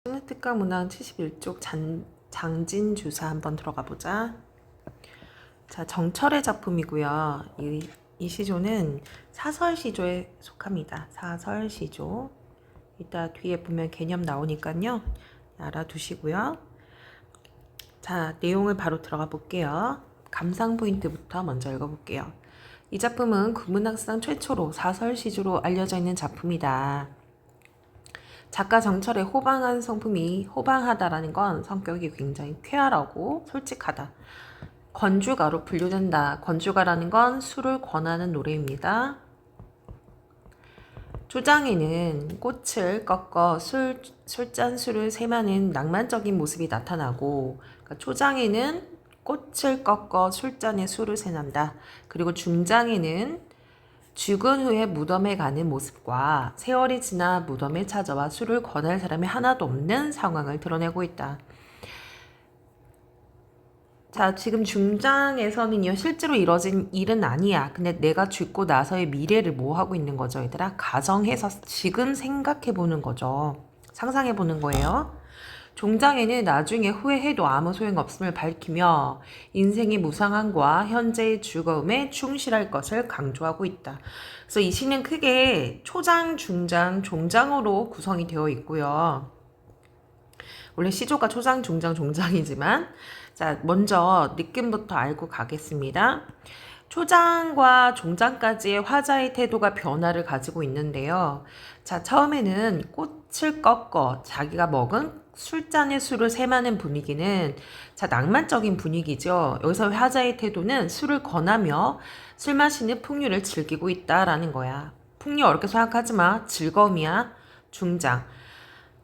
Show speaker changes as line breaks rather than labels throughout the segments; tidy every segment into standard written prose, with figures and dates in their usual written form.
특강 문항 71쪽 장진주사 한번 들어가 보자. 자, 정철의 작품이고요. 이 시조는 사설시조에 속합니다. 사설시조. 이따 뒤에 보면 개념 나오니까요. 알아두시고요. 자, 내용을 바로 들어가 볼게요. 감상 포인트부터 먼저 읽어볼게요. 이 작품은 국문학상 최초로 사설시조로 알려져 있는 작품이다. 작가 정철의 호방한 성품이 호방하다라는 건 성격이 굉장히 쾌활하고 솔직하다. 권주가로 분류된다. 권주가라는 건 술을 권하는 노래입니다. 초장에는 꽃을 꺾어 술잔수를 세마는 낭만적인 모습이 나타나고, 그러니까 초장에는 꽃을 꺾어 술잔에 술을 세난다. 그리고 중장에는 죽은 후에 무덤에 가는 모습과 세월이 지나 무덤에 찾아와 술을 권할 사람이 하나도 없는 상황을 드러내고 있다. 자, 지금 중장에서는요, 실제로 이뤄진 일은 아니야. 근데 내가 죽고 나서의 미래를 뭐 하고 있는 거죠, 얘들아? 가정해서 지금 생각해 보는 거죠. 상상해 보는 거예요. 종장에는 나중에 후회해도 아무 소용없음을 밝히며 인생의 무상함과 현재의 즐거움에 충실할 것을 강조하고 있다. 그래서 이 시는 크게 초장, 중장, 종장으로 구성이 되어 있고요. 원래 시조가 초장, 중장, 종장이지만 자, 먼저 느낌부터 알고 가겠습니다. 초장과 종장까지의 화자의 태도가 변화를 가지고 있는데요. 자, 처음에는 꽃을 꺾어 자기가 먹은 술잔에 술을 세마는 분위기는 자, 낭만적인 분위기죠. 여기서 화자의 태도는 술을 권하며 술 마시는 풍류를 즐기고 있다라는 거야. 풍류 어렵게 생각하지 마. 즐거움이야. 중장.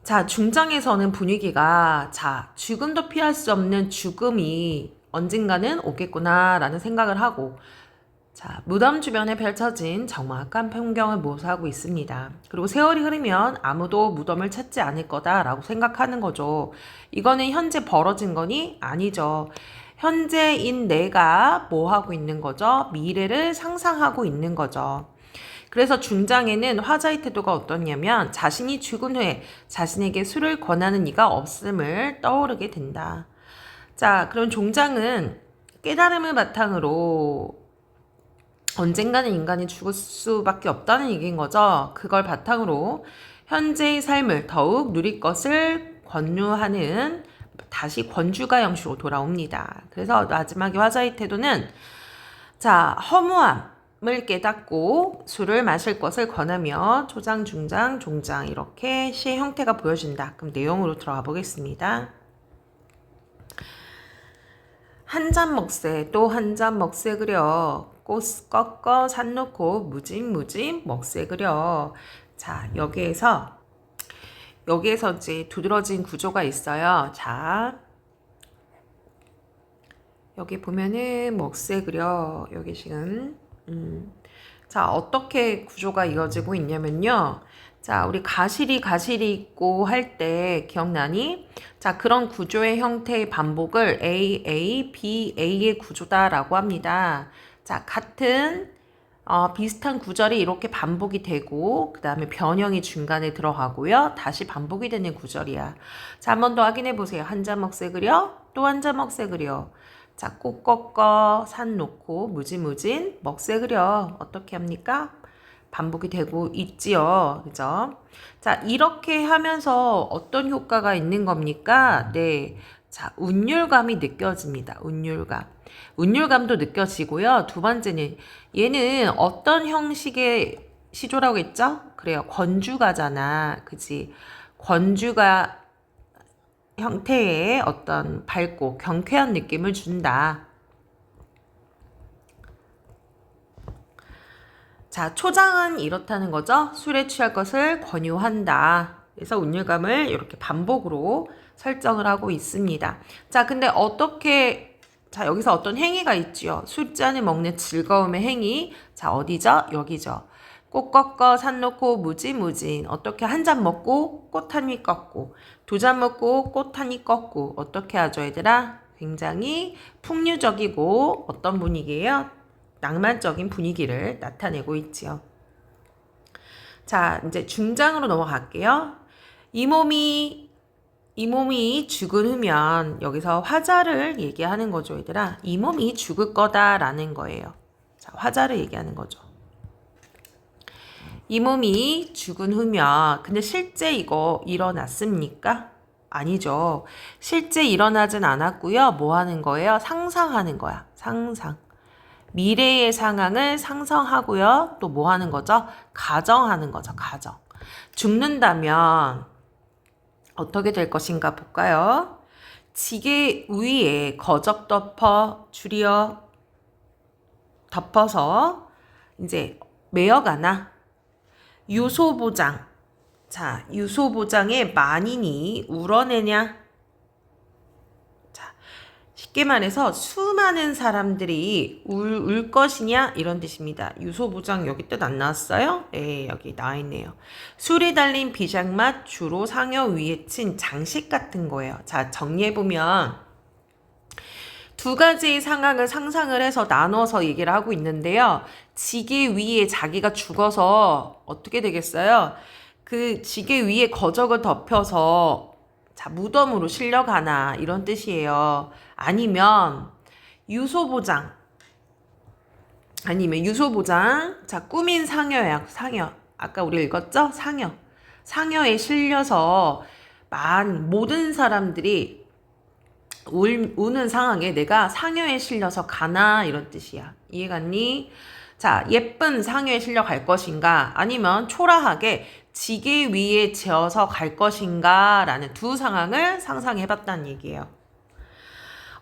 자, 중장에서는 분위기가 자, 죽음도 피할 수 없는 죽음이 언젠가는 오겠구나라는 생각을 하고 자, 무덤 주변에 펼쳐진 적막한 풍경을 묘사하고 있습니다. 그리고 세월이 흐르면 아무도 무덤을 찾지 않을 거다라고 생각하는 거죠. 이거는 현재 벌어진 거니? 아니죠. 현재인 내가 뭐 하고 있는 거죠? 미래를 상상하고 있는 거죠. 그래서 중장에는 화자의 태도가 어떻냐면 자신이 죽은 후에 자신에게 술을 권하는 이가 없음을 떠오르게 된다. 자, 그럼 종장은 깨달음을 바탕으로 언젠가는 인간이 죽을 수밖에 없다는 얘기인 거죠. 그걸 바탕으로 현재의 삶을 더욱 누릴 것을 권유하는 다시 권주가 형식으로 돌아옵니다. 그래서 마지막에 화자의 태도는 자, 허무함을 깨닫고 술을 마실 것을 권하며 초장, 중장, 종장 이렇게 시의 형태가 보여진다. 그럼 내용으로 들어가 보겠습니다. 한 잔 먹세 또 한 잔 먹세 그려 꽃 꺾어 산 놓고 무짐무짐 먹세 그려. 자, 여기에서 이제 두드러진 구조가 있어요. 자, 여기 보면은 먹세 그려. 여기 지금 자, 어떻게 구조가 이어지고 있냐면요. 자, 우리 가시리 있고 할 때 기억나니? 자, 그런 구조의 형태의 반복을 A, B, A의 구조다라고 합니다. 자, 같은 비슷한 구절이 이렇게 반복이 되고 그 다음에 변형이 중간에 들어가고요. 다시 반복이 되는 구절이야. 자, 한 번 더 확인해 보세요. 한 잔 먹세 그려 또 한 잔 먹세 그려. 자, 꽃 꺾어 산 놓고 무지무진 먹세 그려. 어떻게 합니까? 반복이 되고 있지요. 그죠? 자, 이렇게 하면서 어떤 효과가 있는 겁니까? 네. 자, 운율감이 느껴집니다. 운율감도 느껴지고요. 두 번째는 얘는 어떤 형식의 시조라고 했죠? 그래요. 권주가잖아. 그지? 권주가 형태의 어떤 밝고 경쾌한 느낌을 준다. 자, 초장은 이렇다는 거죠. 술에 취할 것을 권유한다. 그래서 운율감을 이렇게 반복으로 설정을 하고 있습니다. 자, 근데 자, 여기서 어떤 행위가 있지요. 술잔을 먹는 즐거움의 행위. 자, 어디죠? 여기죠. 꽃 꺾어 산 놓고 무지무진. 어떻게 한 잔 먹고 꽃 한 위 꺾고, 두 잔 먹고 꽃 한 위 꺾고. 어떻게 하죠, 얘들아? 굉장히 풍류적이고 어떤 분위기예요? 낭만적인 분위기를 나타내고 있지요. 자, 이제 중장으로 넘어갈게요. 이 몸이 이 몸이 죽은 후면 여기서 화자를 얘기하는 거죠, 얘들아. 이 몸이 죽을 거다라는 거예요. 자, 화자를 얘기하는 거죠. 이 몸이 죽은 후면 근데 실제 이거 일어났습니까? 아니죠. 실제 일어나진 않았고요. 뭐 하는 거예요? 상상하는 거야. 상상. 미래의 상황을 상상하고요. 또 뭐 하는 거죠? 가정하는 거죠. 가정. 죽는다면 어떻게 될 것인가 볼까요? 지게 위에 거적 덮어서 이제 매어가나 유소보장. 자, 유소보장의 만인이 울어내냐? 자, 쉽게 말해서 수많은 사람들이 울 것이냐? 이런 뜻입니다. 유소보장 여기 뜻 안 나왔어요? 네, 여기 나와 있네요. 술이 달린 비장맛 주로 상여 위에 친 장식 같은 거예요. 자, 정리해보면 두 가지의 상황을 상상을 해서 나눠서 얘기를 하고 있는데요. 지게 위에 자기가 죽어서 어떻게 되겠어요? 그 지게 위에 거적을 덮여서 자, 무덤으로 실려가나 이런 뜻이에요. 아니면 유소보장. 자, 꾸민 상여야. 상여. 아까 우리 읽었죠? 상여. 상여에 실려서 모든 사람들이 우는 상황에 내가 상여에 실려서 가나 이런 뜻이야. 이해갔니? 자, 예쁜 상여에 실려 갈 것인가 아니면 초라하게 지게 위에 지어서 갈 것인가 라는 두 상황을 상상해봤다는 얘기예요.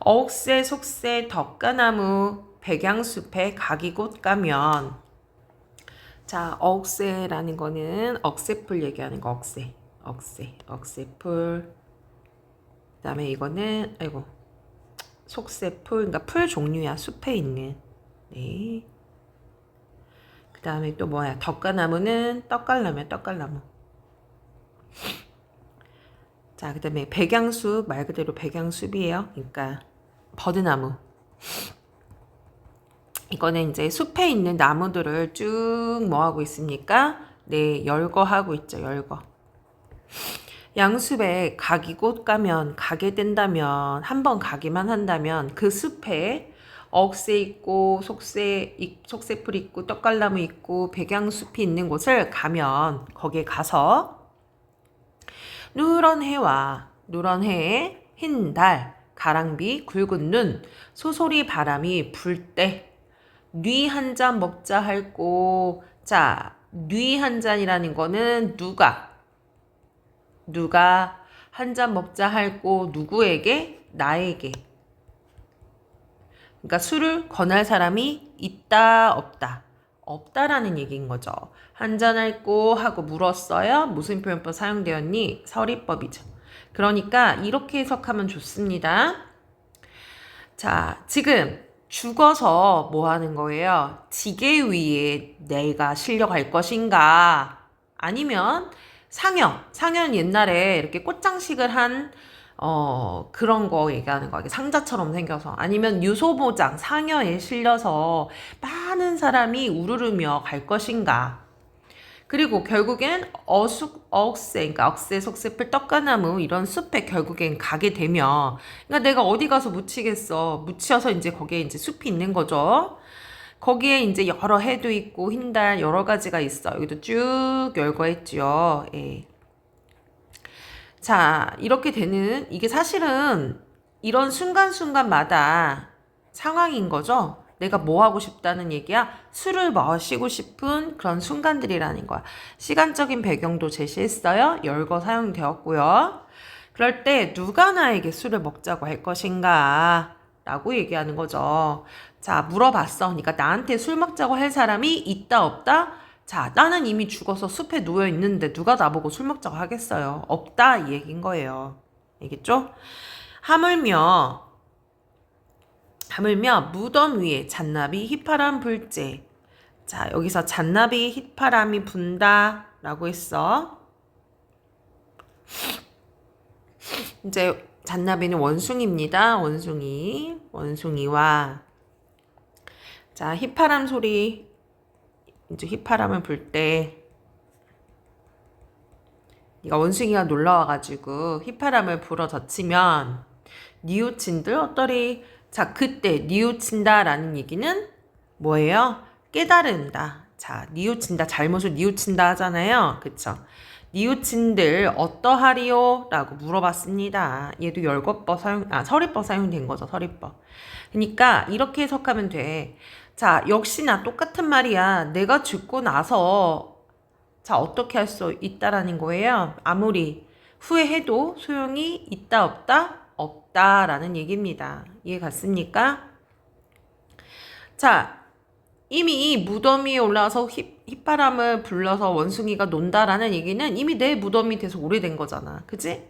억새, 속새, 덕가나무, 백양숲에 가기곳 가면 자, 억새라는 거는 억새풀 얘기하는 거. 억새풀. 그 다음에 이거는 속새풀, 그러니까 풀 종류야. 숲에 있는. 네. 그 다음에 또 뭐야? 덕가나무는 떡갈나무. 자, 그 다음에 백양숲, 말 그대로 백양숲이에요. 그러니까 버드나무. 이거는 이제 숲에 있는 나무들을 쭉 뭐하고 있습니까? 네, 열거하고 있죠. 열거. 양숲에 가기곳 가게 된다면 한번 가기만 한다면 그 숲에 억새 있고 속새풀 있고 떡갈나무 있고 백양숲이 있는 곳을 가면 거기에 가서 누런 해에 흰 달, 가랑비, 굵은 눈, 소소리 바람이 불 때 뉘 한 잔 먹자 할고 자, 뉘 한 잔이라는 거는 누가 한 잔 먹자 할고 누구에게? 나에게. 그러니까 술을 권할 사람이 있다 없다. 없다라는 얘기인 거죠. 한 잔 할고 하고 물었어요. 무슨 표현법 사용되었니? 서리법이죠. 그러니까 이렇게 해석하면 좋습니다. 자, 지금 죽어서 뭐 하는 거예요? 지게 위에 내가 실려갈 것인가? 아니면 상여는 옛날에 이렇게 꽃장식을 한 그런 거 얘기하는 거야. 상자처럼 생겨서. 아니면 유소보장, 상여에 실려서 많은 사람이 우르르며 갈 것인가. 그리고 결국엔 그러니까 억새, 속새풀, 떡가나무 이런 숲에 결국엔 가게 되면 그러니까 내가 어디 가서 묻히겠어. 묻혀서 이제 거기에 이제 숲이 있는 거죠. 거기에 이제 여러 해도 있고 흰달 여러 가지가 있어. 여기도 쭉 열거했죠. 예. 자, 이렇게 되는 이게 사실은 이런 순간순간마다 상황인 거죠. 내가 뭐 하고 싶다는 얘기야? 술을 마시고 싶은 그런 순간들이라는 거야. 시간적인 배경도 제시했어요. 열거 사용되었고요. 그럴 때 누가 나에게 술을 먹자고 할 것인가? 라고 얘기하는 거죠. 자, 물어봤어. 그러니까 나한테 술 먹자고 할 사람이 있다 없다? 자, 나는 이미 죽어서 숲에 누워 있는데 누가 나보고 술 먹자고 하겠어요. 없다 이 얘기인 거예요. 알겠죠? 하물며 무덤 위에 잣나비 휘파람 불재. 자, 여기서 잣나비 휘파람이 분다 라고 했어. 이제 잣나비는 원숭이입니다. 원숭이와 자, 휘파람 소리 이제 휘파람을 불 때 네가 원숭이가 놀러와가지고 휘파람을 불어 젖히면 뉘우친들 어떠리. 자, 그때 뉘우친다라는 얘기는 뭐예요? 깨달은다. 자, 뉘우친다. 잘못을 뉘우친다 하잖아요. 그쵸? 뉘우친들 어떠하리요? 라고 물어봤습니다. 얘도 열거법 서리법 사용된 거죠. 서리법. 그러니까 이렇게 해석하면 돼. 자, 역시나 똑같은 말이야. 내가 죽고 나서 자, 어떻게 할 수 있다라는 거예요. 아무리 후회해도 소용이 있다 없다? 없다라는 얘기입니다. 이해 갔습니까? 자, 이미 무덤 위에 올라와서 휘파람을 불러서 원숭이가 논다라는 얘기는 이미 내 무덤이 돼서 오래된 거잖아. 그지?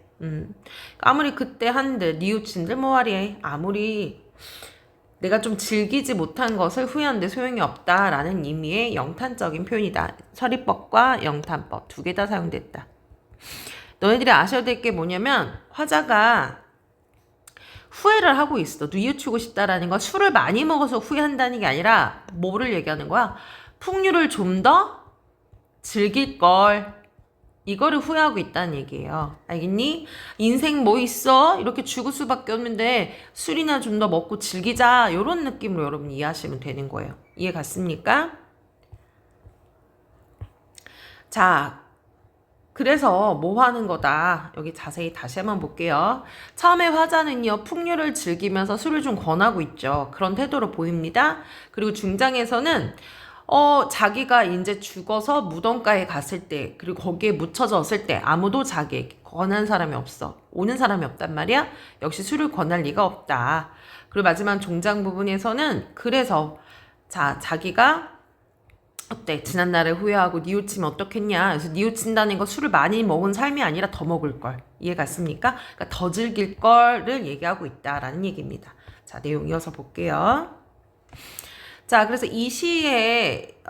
아무리 그때 한들 뉘우친들 뭐하리. 아무리 내가 좀 즐기지 못한 것을 후회하는데 소용이 없다라는 의미의 영탄적인 표현이다. 서리법과 영탄법 두 개 다 사용됐다. 너희들이 아셔야 될 게 뭐냐면 화자가 후회를 하고 있어. 뉘우치고 싶다라는 건 술을 많이 먹어서 후회한다는 게 아니라 뭐를 얘기하는 거야? 풍류를 좀 더 즐길 걸. 이거를 후회하고 있다는 얘기예요. 알겠니? 인생 뭐 있어? 이렇게 죽을 수밖에 없는데 술이나 좀 더 먹고 즐기자. 이런 느낌으로 여러분 이해하시면 되는 거예요. 이해 갔습니까? 자, 그래서 뭐 하는 거다. 여기 자세히 다시 한번 볼게요. 처음에 화자는요, 풍류를 즐기면서 술을 좀 권하고 있죠. 그런 태도로 보입니다. 그리고 중장에서는 자기가 이제 죽어서 무덤가에 갔을 때, 그리고 거기에 묻혀졌을 때 아무도 자기에게 권한 사람이 없어. 오는 사람이 없단 말이야. 역시 술을 권할 리가 없다. 그리고 마지막 종장 부분에서는 그래서 자기가 어때? 지난날을 후회하고 뉘우치면 어떻겠냐. 그래서 뉘우친다는 거 술을 많이 먹은 삶이 아니라 더 먹을 걸. 이해 갔습니까? 그러니까 더 즐길 거를 얘기하고 있다라는 얘기입니다. 자, 내용 이어서 볼게요. 자, 그래서 이 시에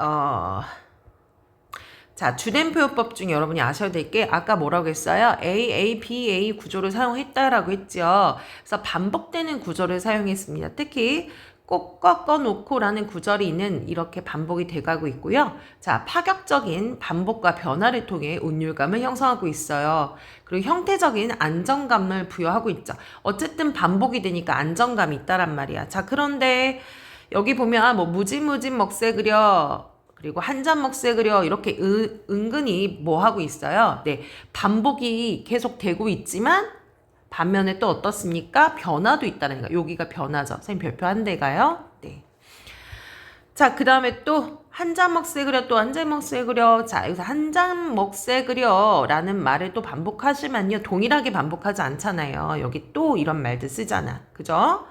자, 주된 표현법 중에 여러분이 아셔야 될 게 아까 뭐라고 했어요? A 구조를 사용했다라고 했죠. 그래서 반복되는 구조를 사용했습니다. 특히 꼭 꺾어놓고라는 구절이 있는 이렇게 반복이 돼가고 있고요. 자, 파격적인 반복과 변화를 통해 운율감을 형성하고 있어요. 그리고 형태적인 안정감을 부여하고 있죠. 어쨌든 반복이 되니까 안정감이 있다란 말이야. 자, 그런데 여기 보면 뭐 무짐무짐 먹새 그려 그리고 한 잔 먹새 그려 이렇게 은근히 뭐 하고 있어요. 네, 반복이 계속 되고 있지만 반면에 또 어떻습니까? 변화도 있다는 거. 여기가 변화죠. 선생님 별표 한 대가요. 네. 자, 그 다음에 또 한 잔 먹새 그려 또 한 잔 먹새 그려. 자, 여기서 한 잔 먹새 그려 라는 말을 또 반복하시면요. 동일하게 반복하지 않잖아요. 여기 또 이런 말들 쓰잖아. 그죠?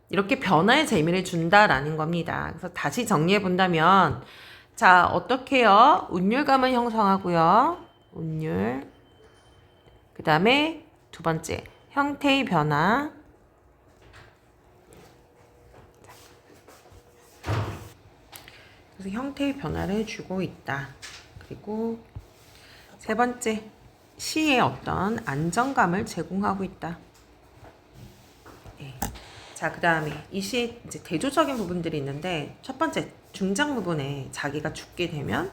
이렇게 변화의 재미를 준다라는 겁니다. 그래서 다시 정리해 본다면 자, 어떻게 해요? 운율감을 형성하고요. 운율. 그 다음에 두 번째, 형태의 변화. 그래서 형태의 변화를 주고 있다. 그리고 세 번째, 시의 어떤 안정감을 제공하고 있다. 네. 자, 그 다음에 이 시에 이제 대조적인 부분들이 있는데 첫 번째, 중장 부분에 자기가 죽게 되면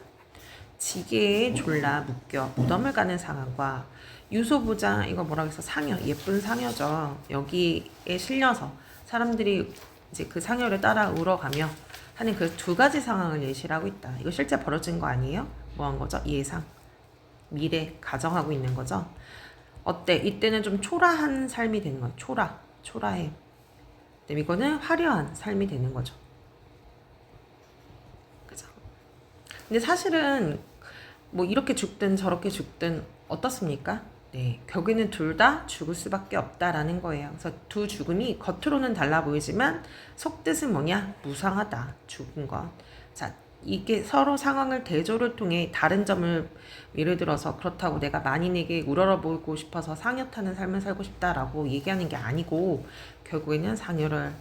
지게에 졸라 묶여 무덤을 가는 상황과 유소부자 이거 뭐라고 해서 상여 예쁜 상여죠. 여기에 실려서 사람들이 이제 그 상여를 따라 울어가며 하는 그 두 가지 상황을 예시를 하고 있다. 이거 실제 벌어진 거 아니에요? 뭐 한 거죠? 예상 미래 가정하고 있는 거죠. 어때? 이때는 좀 초라한 삶이 되는 거야. 초라해. 이거는 화려한 삶이 되는 거죠. 그죠? 근데 사실은 뭐 이렇게 죽든 저렇게 죽든 어떻습니까? 네, 결국에는 둘 다 죽을 수밖에 없다라는 거예요. 그래서 두 죽음이 겉으로는 달라 보이지만 속뜻은 뭐냐? 무상하다. 죽은 것. 자, 이게 서로 상황을 대조를 통해 다른 점을 예를 들어서 그렇다고 내가 만인에게 우러러보고 싶어서 상여 타는 삶을 살고 싶다라고 얘기하는 게 아니고 결국에는 상여를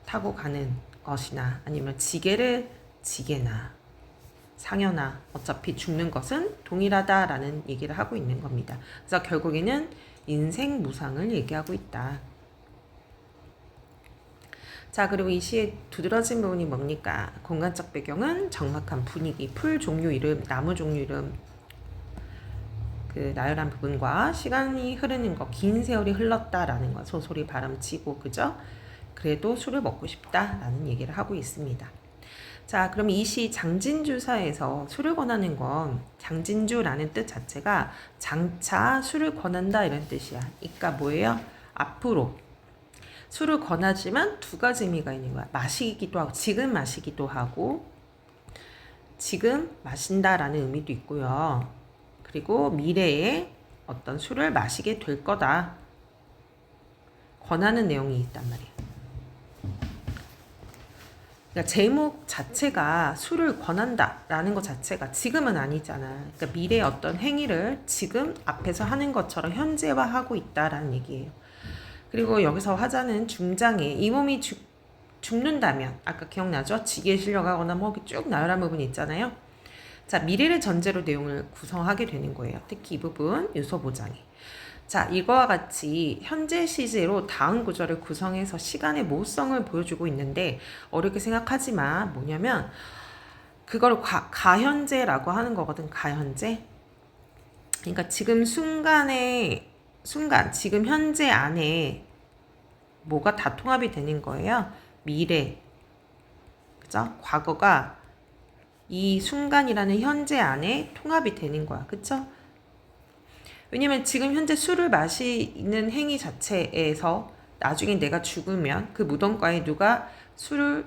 타고 가는 것이나 아니면 지게나 상여나 어차피 죽는 것은 동일하다라는 얘기를 하고 있는 겁니다. 그래서 결국에는 인생 무상을 얘기하고 있다. 자, 그리고 이 시의 두드러진 부분이 뭡니까? 공간적 배경은 적막한 분위기, 풀 종류 이름, 나무 종류 이름, 그 나열한 부분과 시간이 흐르는 거, 긴 세월이 흘렀다라는 거, 소소리 바람치고, 그죠? 그래도 술을 먹고 싶다라는 얘기를 하고 있습니다. 자, 그럼 이 시 장진주사에서 술을 권하는 건 장진주라는 뜻 자체가 장차 술을 권한다 이런 뜻이야. 그러니까 뭐예요? 앞으로 술을 권하지만 두 가지 의미가 있는 거야. 마시기도 하고, 지금 마시기도 하고, 지금 마신다라는 의미도 있고요. 그리고 미래에 어떤 술을 마시게 될 거다. 권하는 내용이 있단 말이에요. 그러니까 제목 자체가 술을 권한다라는 것 자체가 지금은 아니잖아. 그러니까 미래의 어떤 행위를 지금 앞에서 하는 것처럼 현재화하고 있다라는 얘기예요. 그리고 여기서 화자는 중장에 이 몸이 죽는다면 아까 기억나죠? 지게에 실려가거나 뭐 쭉 나열한 부분이 있잖아요. 자, 미래를 전제로 내용을 구성하게 되는 거예요. 특히 이 부분 유서보장이. 자, 이거와 같이 현재 시제로 다음 구절을 구성해서 시간의 모성을 보여주고 있는데 어렵게 생각하지만 뭐냐면 그걸 가현재라고 하는 거거든. 가현재. 그러니까 지금 순간, 지금 현재 안에 뭐가 다 통합이 되는 거예요. 미래, 그죠? 과거가 이 순간이라는 현재 안에 통합이 되는 거야. 그쵸? 왜냐면 지금 현재 술을 마시는 행위 자체에서 나중에 내가 죽으면 그 무덤가에 누가 술을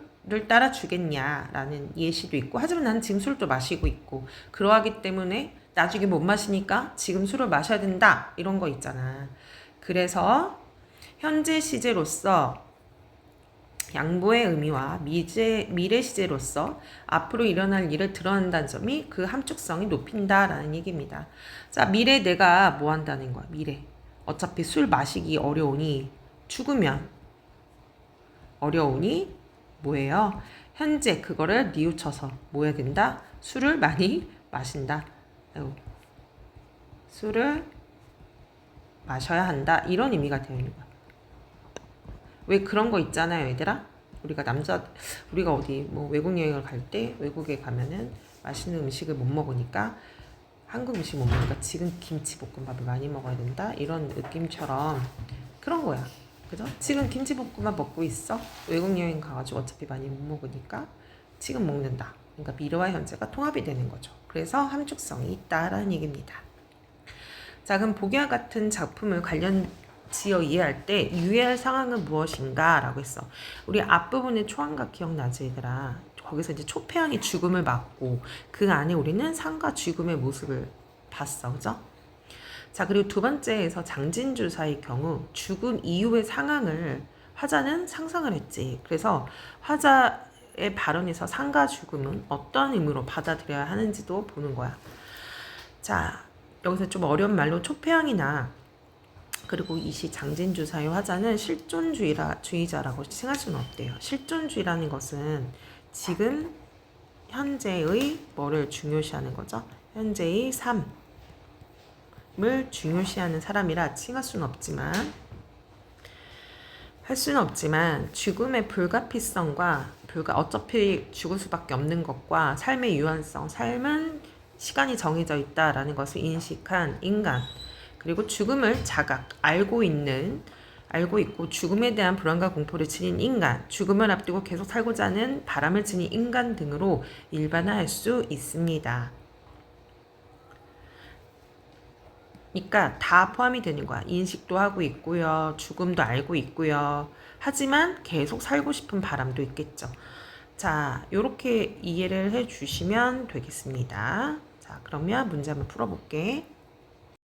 따라 주겠냐라는 예시도 있고, 하지만 나는 지금 술도 마시고 있고, 그러하기 때문에 나중에 못 마시니까 지금 술을 마셔야 된다 이런 거 있잖아. 그래서 현재 시제로서 양보의 의미와 미래 시제로서 앞으로 일어날 일을 드러낸다는 점이 그 함축성이 높인다라는 얘기입니다. 자, 미래 내가 뭐 한다는 거야? 미래. 어차피 술 마시기 어려우니 죽으면 어려우니 뭐예요? 현재 그거를 뉘우쳐서 뭐 해야 된다? 술을 많이 마신다. 술을 마셔야 한다. 이런 의미가 되어 있는 거야. 왜 그런 거 있잖아요, 얘들아? 우리가 어디 뭐 외국 여행을 갈 때 외국에 가면은 맛있는 음식을 못 먹으니까 한국 음식 못 먹으니까 지금 김치볶음밥을 많이 먹어야 된다. 이런 느낌처럼 그런 거야. 그죠? 지금 김치볶음밥 먹고 있어. 외국 여행 가가지고 어차피 많이 못 먹으니까 지금 먹는다. 그러니까 미래와 현재가 통합이 되는 거죠. 그래서 함축성이 있다라는 얘기입니다. 자, 그럼 보기와 같은 작품을 관련 지어 이해할 때 유의할 상황은 무엇인가 라고 했어. 우리 앞부분의 초안각 기억나지 얘들아? 거기서 이제 초패왕이 죽음을 맞고 그 안에 우리는 상과 죽음의 모습을 봤어. 그죠? 자, 그리고 두 번째에서 장진주사의 경우 죽음 이후의 상황을 화자는 상상을 했지. 그래서 화자의 발언에서 상과 죽음은 어떤 의미로 받아들여야 하는지도 보는 거야. 자, 여기서 좀 어려운 말로 초패왕이나 그리고 이 시 장진주사의 화자는 실존주의자라고 생각할 수는 없대요. 실존주의라는 것은 지금 현재의 뭐를 중요시하는 거죠? 현재의 삶을 중요시하는 사람이라 칭할 수는 없지만 죽음의 불가피성과 어차피 죽을 수밖에 없는 것과 삶의 유한성, 삶은 시간이 정해져 있다라는 것을 인식한 인간, 그리고 죽음을 알고 있고 죽음에 대한 불안과 공포를 지닌 인간, 죽음을 앞두고 계속 살고자 하는 바람을 지닌 인간 등으로 일반화할 수 있습니다. 그러니까 다 포함이 되는 거야. 인식도 하고 있고요. 죽음도 알고 있고요. 하지만 계속 살고 싶은 바람도 있겠죠. 자, 요렇게 이해를 해 주시면 되겠습니다. 자, 그러면 문제 한번 풀어볼게.